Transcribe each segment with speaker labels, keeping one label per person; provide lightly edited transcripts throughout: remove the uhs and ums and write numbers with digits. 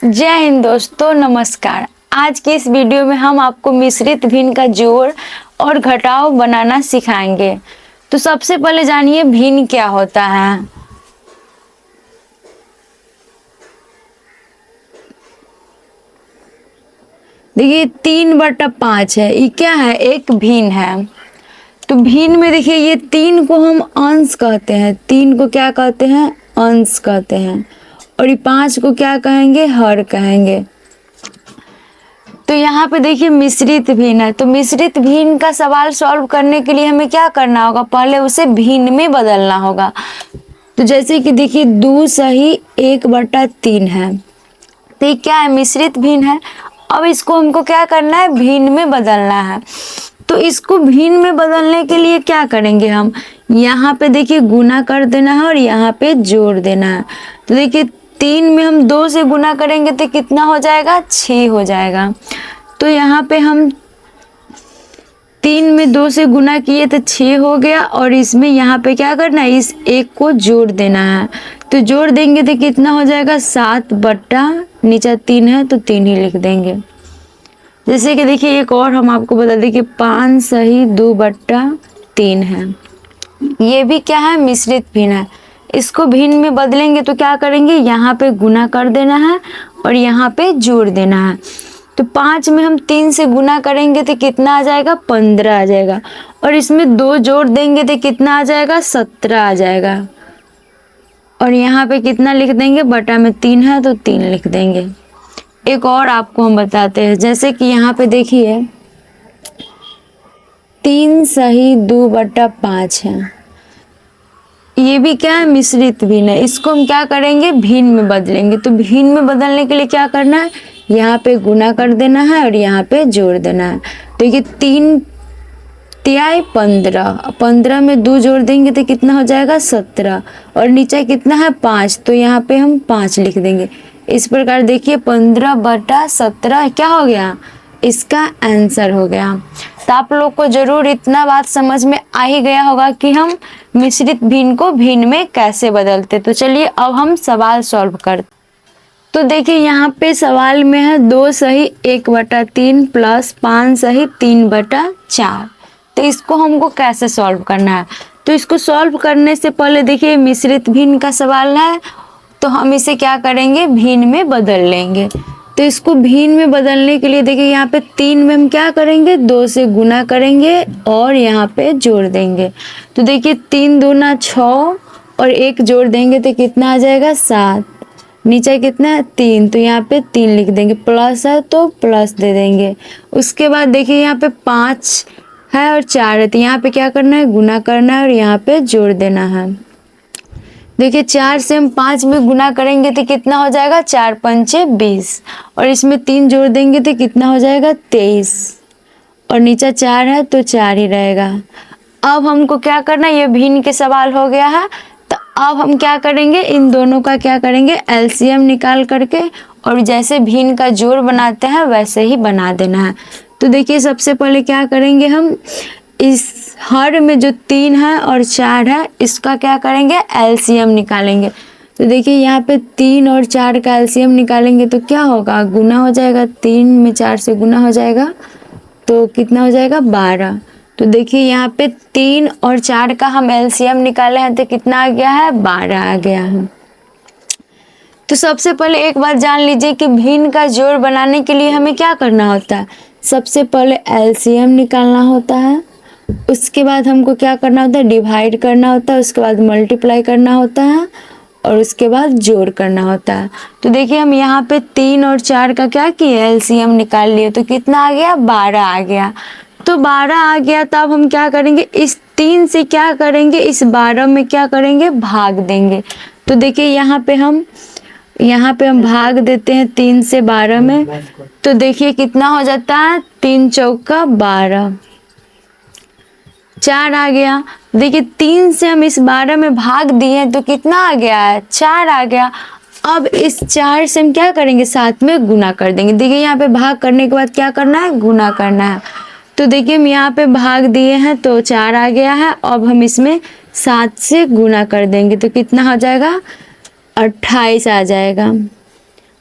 Speaker 1: जय हिंद दोस्तों, नमस्कार। आज की इस वीडियो में हम आपको मिश्रित भिन्न का जोड़ और घटाव बनाना सिखाएंगे। तो सबसे पहले जानिए भिन्न क्या होता है। देखिए 3/5 है, ये क्या है? एक भिन्न है। तो भिन्न में देखिए ये 3 को हम अंश कहते हैं। 3 को क्या कहते हैं? अंश कहते हैं। और ये 5 को क्या कहेंगे? हर कहेंगे। तो यहाँ पे देखिए मिश्रित भिन्न है। तो मिश्रित भिन्न का सवाल सॉल्व करने के लिए हमें क्या करना होगा? पहले उसे भिन्न में बदलना होगा। तो जैसे कि देखिए 2 सही 1/3 है। तो ये क्या है? मिश्रित भिन्न है। अब इसको हमको क्या करना है? भिन्न में बदलना है। तो इसको भिन्न में बदलने के लिए क्या करेंगे हम? यहाँ पे देखिए गुना कर देना है और यहाँ पे जोड़ देना है। तो देखिए 3 में हम 2 से गुना करेंगे तो कितना हो जाएगा? 6 हो जाएगा। तो यहाँ पे हम 3 में 2 से गुना किए तो 6 हो गया। और इसमें यहाँ पे क्या करना है? इस 1 को जोड़ देना है। तो जोड़ देंगे तो कितना हो जाएगा? 7 बट्टा नीचे 3 है तो 3 ही लिख देंगे। जैसे कि देखिए एक और हम आपको बता दें कि 5 सही 2/3 है। ये भी क्या है? मिश्रित भिन्न है। इसको भिन्न में बदलेंगे तो क्या करेंगे? यहाँ पे गुना कर देना है और यहाँ पे जोड़ देना है। तो 5 में हम 3 से गुना करेंगे तो कितना आ जाएगा? 15 आ जाएगा। और इसमें 2 जोड़ देंगे तो कितना आ जाएगा? 17 आ जाएगा। और यहाँ पे कितना लिख देंगे? बटा में 3 है तो 3 लिख देंगे। एक और आपको हम बताते हैं, जैसे कि यहाँ पे देखिए 3 सही 2/5 है। ये भी क्या है? मिश्रित भिन्न है। इसको हम क्या करेंगे? भिन्न में बदलेंगे। तो भिन्न में बदलने के लिए क्या करना है? यहाँ पे गुना कर देना है और यहाँ पे जोड़ देना है। तो ये 3 तिहाई 15, 15 में 2 जोड़ देंगे तो कितना हो जाएगा? 17। और नीचे कितना है? 5, तो यहाँ पे हम 5 लिख देंगे। इस प्रकार देखिए 15/17 क्या हो गया? इसका आंसर हो गया। तो आप लोग को जरूर इतना बात समझ में आ ही गया होगा कि हम मिश्रित भिन्न को भिन्न में कैसे बदलते। तो चलिए अब हम सवाल सॉल्व करते। तो देखिए यहाँ पे सवाल में है 2 सही 1/3 प्लस 5 सही 3/4। तो इसको हमको कैसे सॉल्व करना है? तो इसको सॉल्व करने से पहले देखिए मिश्रित भिन्न का सवाल है तो हम इसे क्या करेंगे? भिन्न में बदल लेंगे। तो इसको भिन्न में बदलने के लिए देखिए यहाँ पे 3 में हम क्या करेंगे? 2 से गुना करेंगे और यहाँ पे जोड़ देंगे। तो देखिए 3 दूना 6 और 1 जोड़ देंगे तो कितना आ जाएगा? 7। नीचे कितना है? 3, तो यहाँ पे 3 लिख देंगे। प्लस है तो प्लस दे देंगे। उसके बाद देखिए यहाँ पे 5 है और 4 है तो यहाँ पे क्या करना है? गुना करना है और यहाँ पे जोड़ देना है। देखिए 4 से हम 5 में गुना करेंगे तो कितना हो जाएगा? 4 पंचे 20। और इसमें 3 जोड़ देंगे तो कितना हो जाएगा? 23। और नीचे 4 है तो 4 ही रहेगा। अब हमको क्या करना है? ये भिन्न के सवाल हो गया है। तो अब हम क्या करेंगे? इन दोनों का क्या करेंगे? एलसीएम निकाल करके और जैसे भिन्न का जोड़ बनाते हैं वैसे ही बना देना है। तो देखिए सबसे पहले क्या करेंगे? हम इस हर में जो 3 है और 4 है इसका क्या करेंगे? एलसीएम निकालेंगे। तो देखिए यहाँ पे 3 और 4 का एलसीएम निकालेंगे तो क्या होगा? गुना हो जाएगा। 3 में 4 से गुना हो जाएगा तो कितना हो जाएगा? 12। तो देखिए यहाँ पे 3 और 4 का हम एलसीएम निकाले हैं तो कितना आ गया है? 12 आ गया है। तो सबसे पहले एक बात जान लीजिए कि भिन्न का जोड़ बनाने के लिए हमें क्या करना होता है? सबसे पहले एलसीएम निकालना होता है। उसके बाद हमको क्या करना होता है? डिवाइड करना होता है। उसके बाद मल्टीप्लाई करना होता है और उसके बाद जोड़ करना होता है। तो देखिए हम यहाँ पे 3 और 4 का क्या किया? एलसीएम निकाल लिए। तो कितना आ गया? 12 आ गया। तो 12 आ गया तो अब हम क्या करेंगे? इस 3 से क्या करेंगे? इस 12 में क्या करेंगे? भाग देंगे। तो देखिए यहाँ पे हम भाग देते हैं 3 से 12 में। तो देखिए कितना हो जाता है? 3 चौका 12, 4 आ गया। देखिए 3 से हम इस 12 में भाग दिए तो कितना आ गया है? 4 आ गया। अब इस 4 से हम क्या करेंगे? साथ में गुना कर देंगे। देखिए यहाँ पे भाग करने के बाद क्या करना है? गुना करना है। तो देखिए हम यहाँ पे भाग दिए हैं तो 4 आ गया है। अब हम इसमें 7 से गुना कर देंगे तो कितना हो जाएगा? 28 आ जाएगा।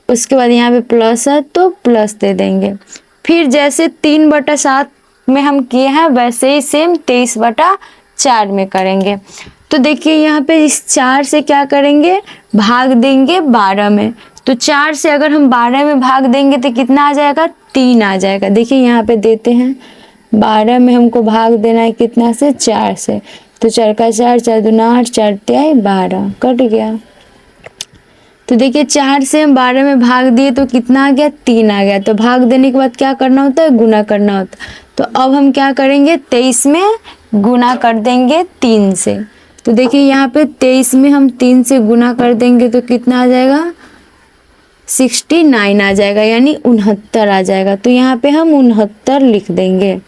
Speaker 1: उसके बाद यहाँ पे प्लस है तो प्लस दे देंगे। फिर जैसे 3/7 में हम किए हैं वैसे ही सेम 23/4 में करेंगे। तो देखिए यहाँ पे इस 4 से क्या करेंगे, भाग देंगे 12 में। तो 4 से अगर हम 12 में भाग देंगे तो कितना आ जाएगा, 3 आ जाएगा। देखिए यहाँ पे देते हैं 12 में हमको भाग देना है कितना से, 4 से। तो 4 का 4, 4 दूना 8, 4 तिहाई 12, कट गया। तो देखिए 4 से हम 12 में भाग दिए तो कितना आ गया, 3 आ गया। तो भाग देने के बाद क्या करना होता है, गुना करना होता है। तो अब हम क्या करेंगे, 23 में गुना कर देंगे 3 से। तो देखिए यहाँ पे 23 में हम 3 से गुना कर देंगे तो कितना आ जाएगा, 69 आ जाएगा, यानी 69 आ जाएगा। तो यहाँ पे हम 69 लिख देंगे।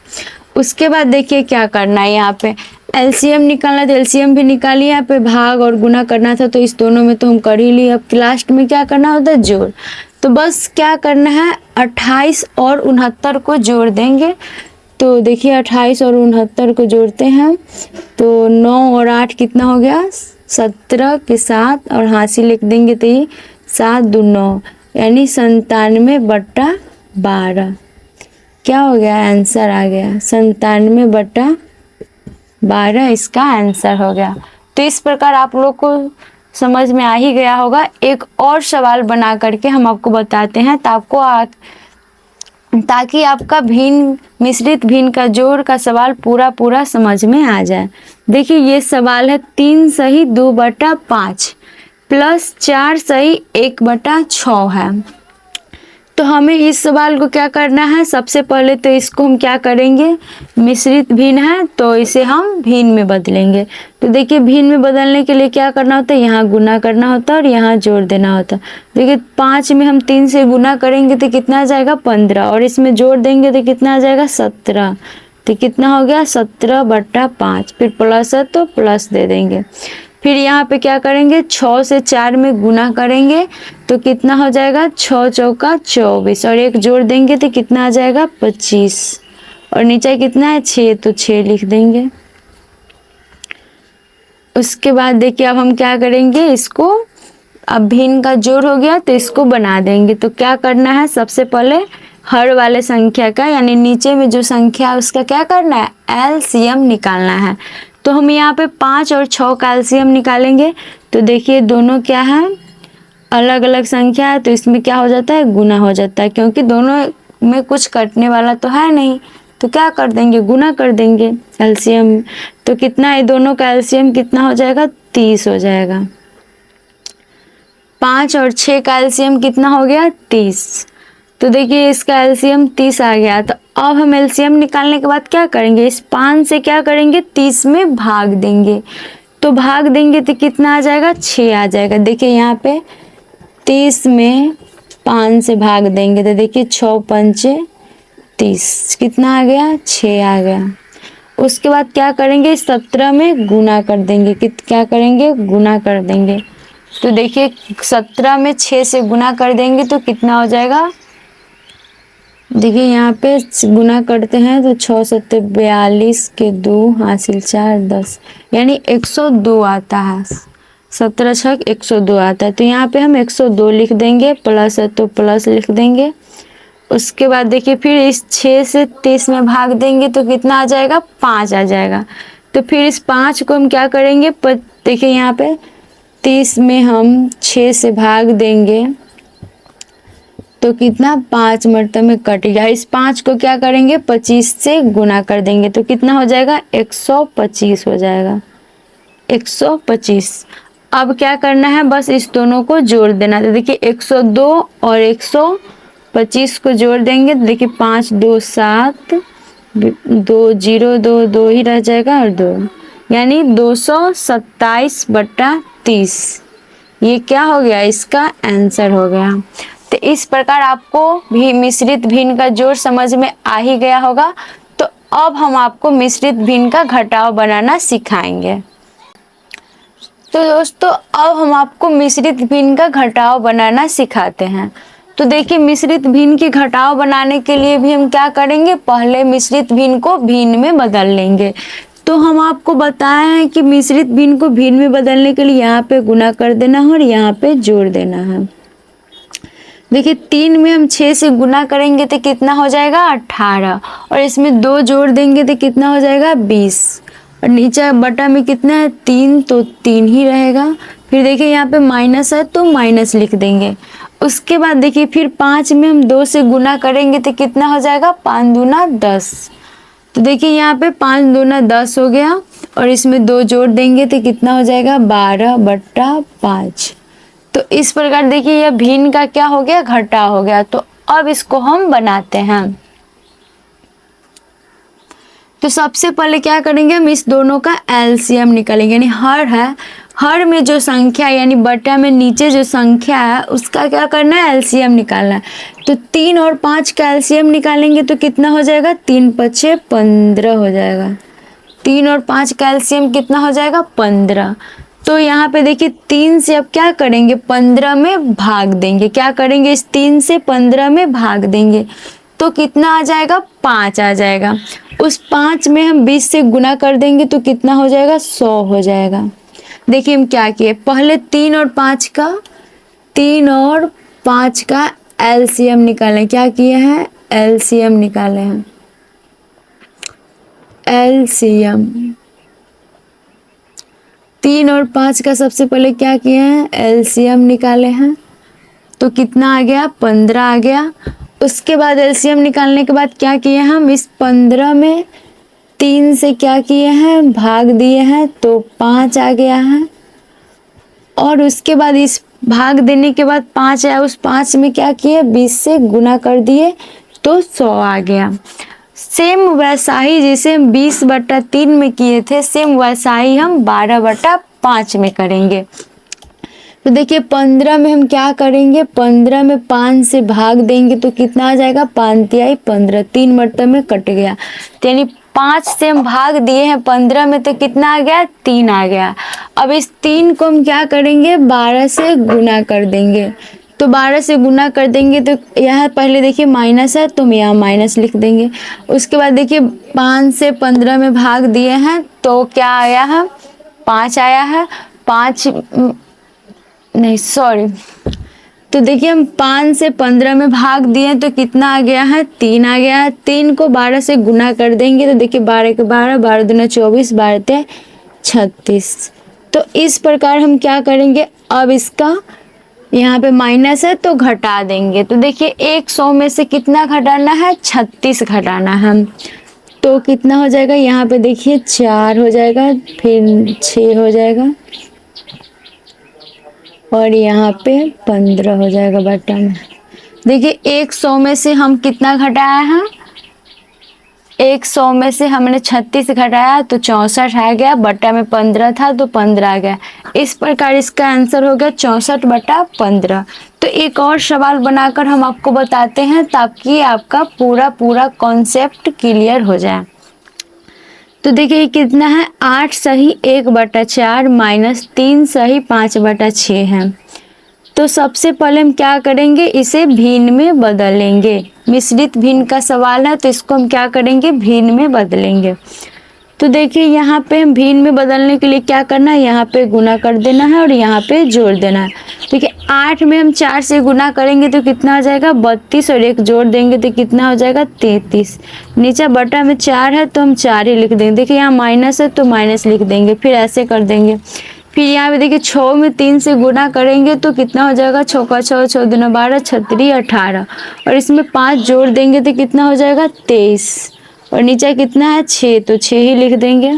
Speaker 1: उसके बाद देखिए क्या करना है, यहाँ पे एलसीएम निकालना, तो एलसीएम भी निकालिए। यहाँ पे भाग और गुना करना था तो इस दोनों में तो हम कर ही लिए। अब लास्ट में क्या करना होता है, जोड़। तो बस क्या करना है, 28 और 69 को जोड़ देंगे। तो देखिए 28 और 69 को जोड़ते हैं तो 9 और 8 कितना हो गया, 17 के 7 और हासिल लिख देंगे तो ये 7 दूनी 9, यानी 97/12। क्या हो गया, आंसर आ गया 97/12, इसका आंसर हो गया। तो इस प्रकार आप लोग को समझ में आ ही गया होगा। एक और सवाल बना करके हम आपको बताते हैं ताकि आपका भिन्न मिश्रित भिन्न का जोड़ का सवाल पूरा समझ में आ जाए। देखिए ये सवाल है 3 सही 2/5 प्लस 4 सही 1/6 है। तो हमें इस सवाल को क्या करना है, सबसे पहले तो इसको हम क्या करेंगे, मिश्रित भिन्न है तो इसे हम भिन्न में बदलेंगे। तो देखिए भिन्न में बदलने के लिए क्या करना होता है, यहाँ गुना करना होता है और यहाँ जोड़ देना होता है। देखिए 5 में हम 3 से गुना करेंगे तो कितना आ जाएगा, 15, और इसमें जोड़ देंगे तो कितना आ जाएगा, 17। तो कितना हो गया, 17/5। फिर प्लस है तो प्लस दे देंगे। फिर यहाँ पे क्या करेंगे, 6 से 4 में गुना करेंगे तो कितना हो जाएगा, 6 चौका 24, और 1 जोड़ देंगे तो कितना आ जाएगा, 25, और नीचे कितना है 6, तो 6 लिख देंगे। उसके बाद देखिए अब हम क्या करेंगे, इसको अब भिन्न का जोड़ हो गया तो इसको बना देंगे। तो क्या करना है, सबसे पहले हर वाले संख्या का यानी नीचे में जो संख्या है उसका क्या करना है, एलसीएम निकालना है। तो हम यहाँ पे 5 और 6 का एलसीएम निकालेंगे। तो देखिए दोनों क्या है, अलग अलग संख्या है तो इसमें क्या हो जाता है, गुना हो जाता है, क्योंकि दोनों में कुछ कटने वाला तो है नहीं। तो क्या कर देंगे, गुना कर देंगे एलसीएम। तो कितना है, दोनों का एलसीएम कितना हो जाएगा, 30 हो जाएगा। 5 और 6 का एलसीएम कितना हो गया, 30। तो देखिए इसका एलसीएम 30 आ गया। तो अब हम एलसीएम निकालने के बाद क्या करेंगे, इस 5 से क्या करेंगे, 30 में भाग देंगे। तो भाग देंगे तो कितना आ जाएगा, 6 आ जाएगा। देखिए यहाँ पे 30 में 5 से भाग देंगे तो देखिए 6 पंचे 30, कितना आ गया, 6 आ गया। उसके बाद क्या करेंगे, 17 में गुना कर देंगे। क्या करेंगे, गुना कर देंगे। तो देखिए 17 में 6 से गुना कर देंगे तो कितना हो जाएगा, देखिए यहाँ पे गुना करते हैं तो 6 7 42 के 2 हासिल 4 10, यानी 102 आता है। 17 6 102 आता है। तो यहाँ पे हम 102 लिख देंगे, प्लस है तो प्लस लिख देंगे। उसके बाद देखिए फिर इस 6 से 30 में भाग देंगे तो कितना आ जाएगा, 5 आ जाएगा। तो फिर इस 5 को हम क्या करेंगे, देखिए यहाँ पे 30 में हम 6 से भाग देंगे तो कितना, 5 मरतबे में कट गया। इस 5 को क्या करेंगे, 25 से गुना कर देंगे तो कितना हो जाएगा, 125 हो जाएगा, 125। अब क्या करना है, बस इस दोनों को जोड़ देना। तो देखिए 102 और 125 को जोड़ देंगे तो देखिए 5 2 7 2 0 2 2 ही रह जाएगा और 2, यानी 227/30। ये क्या हो गया, इसका आंसर हो गया। तो इस प्रकार आपको भी मिश्रित भिन्न का जोड़ समझ में आ ही गया होगा। तो अब हम आपको मिश्रित भिन्न का घटाव बनाना सिखाएंगे। तो दोस्तों अब हम आपको मिश्रित भिन्न का घटाव बनाना सिखाते हैं। तो देखिए मिश्रित भिन्न की घटाव बनाने के लिए भी हम क्या करेंगे, पहले मिश्रित भिन्न को भिन्न में बदल लेंगे। तो हम आपको बताए हैं कि मिश्रित भिन्न को भिन्न में बदलने के लिए यहाँ पे गुना कर देना है और यहाँ पे जोड़ देना है। देखिए 3 में हम 6 से गुना करेंगे तो कितना हो जाएगा 18, और इसमें 2 जोड़ देंगे तो कितना हो जाएगा 20, और नीचे बटा में कितना है 3, तो 3 ही रहेगा। फिर देखिए यहाँ पे माइनस है तो माइनस लिख देंगे। उसके बाद देखिए फिर 5 में हम 2 से गुना करेंगे तो कितना हो जाएगा 5 दूना 10, तो देखिए यहाँ पे 5 दूना 10 हो गया, और इसमें 2 जोड़ देंगे तो कितना हो जाएगा 12/5। तो इस प्रकार देखिए यह भिन्न का क्या हो गया घटा हो गया। तो अब इसको हम बनाते हैं। तो सबसे पहले क्या करेंगे, हम इस दोनों का एलसीएम निकालेंगे, यानी हर है, हर में जो संख्या यानी बटा में नीचे जो संख्या है उसका क्या करना है एलसीएम निकालना है। तो 3 और 5 का एलसीएम निकालेंगे तो कितना हो जाएगा 3 पचे 15 हो जाएगा। 3 और 5 का एलसीएम कितना हो जाएगा 15। तो यहाँ पे देखिए 3 से अब क्या करेंगे 15 में भाग देंगे, क्या करेंगे इस 3 से 15 में भाग देंगे तो कितना आ जाएगा 5 आ जाएगा। उस 5 में हम 20 से गुना कर देंगे तो कितना हो जाएगा 100 हो जाएगा। देखिए हम क्या किए, पहले 3 और 5 का एलसीएम निकालें, क्या किए हैं एलसीएम निकाले हैं। एलसीएम 3 और 5 का सबसे पहले क्या किए हैं एलसीएम निकाले हैं, तो कितना आ गया 15 आ गया। उसके बाद एलसीएम निकालने के बाद क्या किए हम इस 15 में 3 से क्या किए हैं भाग दिए हैं तो 5 आ गया है, और उसके बाद इस भाग देने के बाद 5 आया, उस 5 में क्या किए 20 से गुना कर दिए तो 100 आ गया। सेम वैसा ही जैसे हम 20/3 में किए थे, सेम वैसा ही हम 12/5 में करेंगे। तो देखिए 15 में हम क्या करेंगे, 15 में 5 से भाग देंगे तो कितना आ जाएगा 5 तिहाई 15, 3 बट्टे में कट गया, यानी 5 से हम भाग दिए हैं 15 में तो कितना आ गया 3 आ गया। अब इस 3 को हम क्या करेंगे 12 से गुना कर देंगे, तो 12 से गुना कर देंगे तो यहाँ पहले देखिए माइनस है तो हम यहाँ माइनस लिख देंगे। उसके बाद देखिए 5 से 15 में भाग दिए हैं तो क्या आया है 5 आया है, 5 नहीं सॉरी, तो देखिए हम 5 से 15 में भाग दिए तो कितना आ गया है 3 आ गया है। 3 को 12 से गुना कर देंगे तो देखिए 12 के 12, 12 दूना 24, 12 ते 36। तो इस प्रकार हम क्या करेंगे, अब इसका यहाँ पे माइनस है तो घटा देंगे, तो देखिए 100 में से कितना घटाना है 36 घटाना है, तो कितना हो जाएगा यहाँ पे देखिए 4 हो जाएगा, फिर 6 हो जाएगा, और यहाँ पे 15 हो जाएगा बटा में। देखिए 100 में से हम कितना घटाया है, 100 में से हमने 36 घटाया तो 64 आ गया, बटा में 15 था तो 15 आ गया। इस प्रकार इसका आंसर हो गया 64/15। तो एक और सवाल बनाकर हम आपको बताते हैं ताकि आपका पूरा कॉन्सेप्ट क्लियर हो जाए। तो देखिए कितना है 8 सही 1/4 माइनस 3 सही 5/6 है। तो सबसे पहले हम क्या करेंगे इसे भिन्न में बदलेंगे, मिश्रित भिन्न का सवाल है तो इसको हम क्या करेंगे भिन्न में बदलेंगे। तो देखिए यहाँ पे हम भिन्न में बदलने के लिए क्या करना है, यहाँ पे गुना कर देना है और यहाँ पे जोड़ देना है। देखिए 8 में हम 4 से गुना करेंगे तो कितना आ जाएगा 32, और 1 जोड़ देंगे तो कितना हो जाएगा 33। नीचे बटा में 4 है तो हम 4 ही लिख देंगे, देखिए यहाँ माइनस है तो माइनस लिख देंगे, फिर ऐसे कर देंगे। फिर यहाँ पे देखिए 6 में 3 से गुना करेंगे तो कितना हो जाएगा 6 का 6, 6 दूना 12, 36 18, और इसमें 5 जोड़ देंगे तो कितना हो जाएगा 23, और नीचे कितना है 6 तो 6 ही लिख देंगे।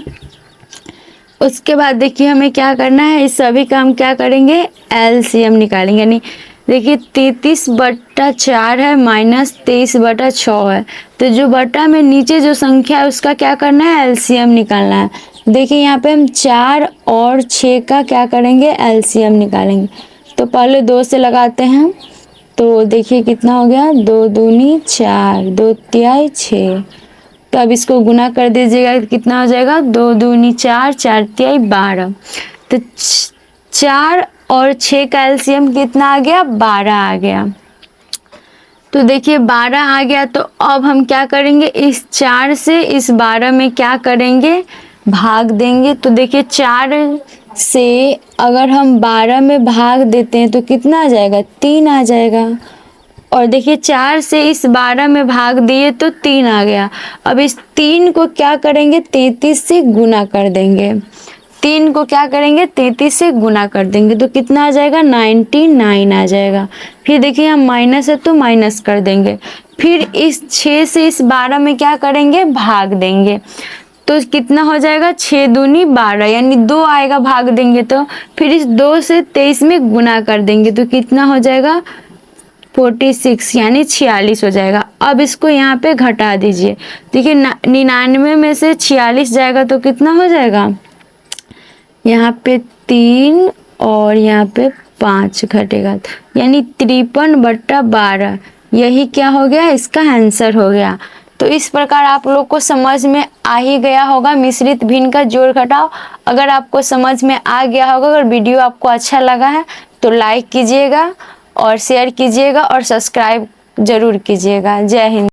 Speaker 1: उसके बाद देखिए हमें क्या करना है, इस सभी का हम क्या करेंगे एलसीएम निकालेंगे, यानी देखिए 33/4 है माइनस 23/6 है, तो जो बटा में नीचे जो संख्या है उसका क्या करना है एलसीएम निकालना है। देखिए यहाँ पे हम 4 और 6 का क्या करेंगे एलसीएम निकालेंगे। तो पहले 2 से लगाते हैं तो देखिए कितना हो गया 2 दूनी 4, 2 तिहाई 6, तो अब इसको गुना कर दीजिएगा कितना हो जाएगा 2 दूनी 4, 4 तिहाई 12, तो 4 और 6 का एलसीएम कितना आ गया 12 आ गया। तो देखिए 12 आ गया, तो अब हम क्या करेंगे इस 4 से इस 12 में क्या करेंगे भाग देंगे। तो देखिए 4 से अगर हम 12 में भाग देते हैं तो कितना आ जाएगा 3 आ जाएगा, और देखिए 4 से इस 12 में भाग दिए तो 3 आ गया। अब इस 3 को क्या करेंगे, 33 से गुना कर देंगे। 3 को क्या करेंगे, 33 से गुना कर देंगे तो कितना आ जाएगा, 99 आ जाएगा। फिर देखिए यहाँ माइनस है तो माइनस कर देंगे। फिर इस 6 से इस 12 में क्या करेंगे, भाग देंगे तो कितना हो जाएगा, 6 दूनी 12 यानी 2 आएगा, भाग देंगे तो। फिर इस 2 से 23 में गुना कर देंगे तो कितना हो जाएगा, 46 यानी 46 हो जाएगा। अब इसको यहाँ पे घटा दीजिए। देखिए 99 में से 46 जाएगा तो कितना हो जाएगा, यहाँ पे 3 और यहाँ पे 5 घटेगा यानी 53/12। यही क्या हो गया, इसका आंसर हो गया। तो इस प्रकार आप लोग को समझ में आ ही गया होगा मिश्रित भिन्न का जोड़ घटाव। अगर आपको समझ में आ गया होगा, अगर वीडियो आपको अच्छा लगा है तो लाइक कीजिएगा और शेयर कीजिएगा और सब्सक्राइब जरूर कीजिएगा। जय हिंद।